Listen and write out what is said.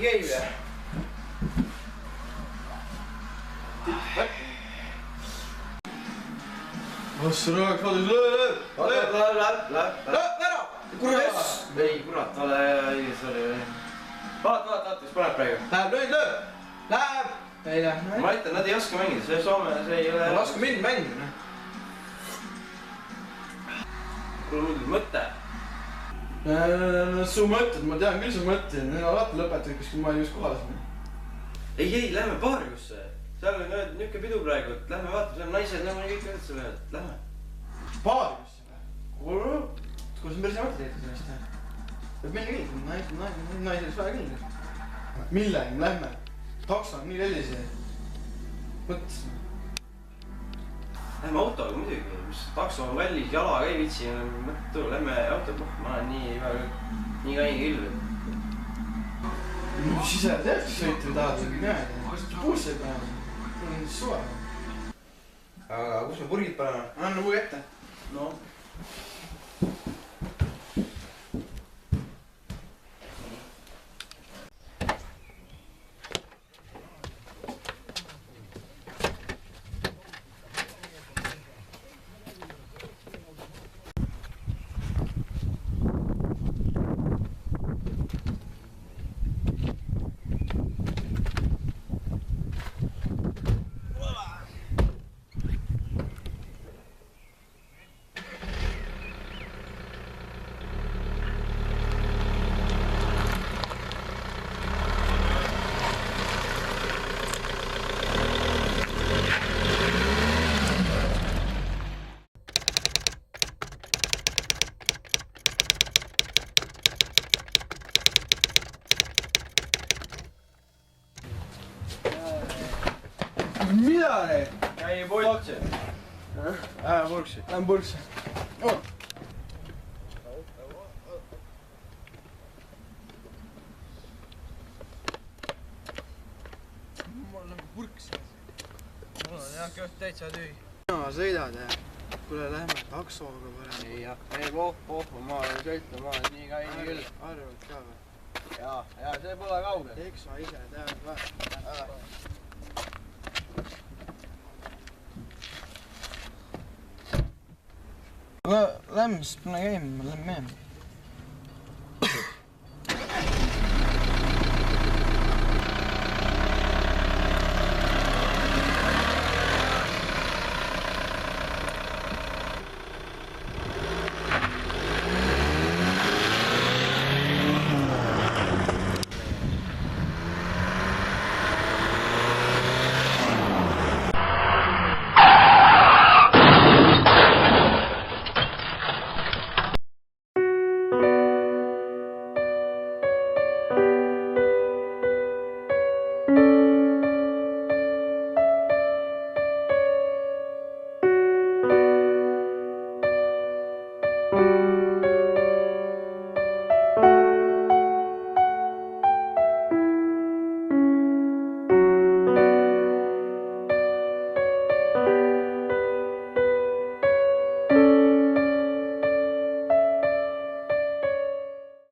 käib ja. Vassaraag, Kadri, Läheb. Kurat! Ei, kurat, ole, sorry. Vaata, mis paneb praegu. Läheb! Ei lähe. Ma aitan, nad ei oska mängida, see Soome, see ei ole... Laske mind mängida. Kuule muidugi mõte. Su mõtted, ma tean küll su mõtted. Vaata lõpetad, kus ma just kohal siin. Ei, lähme baariusse. Seal on niuke pidu praegu, et lähme vaatame, seal naised nagu kõik üldse lähevad, et lähme. Baariusse või? Kus on päris ameti tehtud sellest? Peab meile kõik, naised oleks vaja küll. Millega lähme? Takso on nii lellise. Mõtlesin. Lähme autoga muidugi, mis takso on kallis, jalaga ei vitsi, mõttu, lähme autoga, ma olen nii kaini küll. Mis ise tead, kui sõita või tahad või näed? Kas te puusse ei pane? Mul on suve. Aga kus me purgid paneme? Anna muu ette. No. Mida need? Ei poltsi. Purksi. Lähen purksi. Mul on purks. Mul on jah kõht täitsa tühi. Sõidad ja kuule lähme taksoga parem. Ei pohhu, ma olen sõitnud, ma olen nii kaini küll. Arvad ka või? Jaa, see pole kaugel. Eks ma ise tean ka. Lähme siis pane käima, lähme mehem.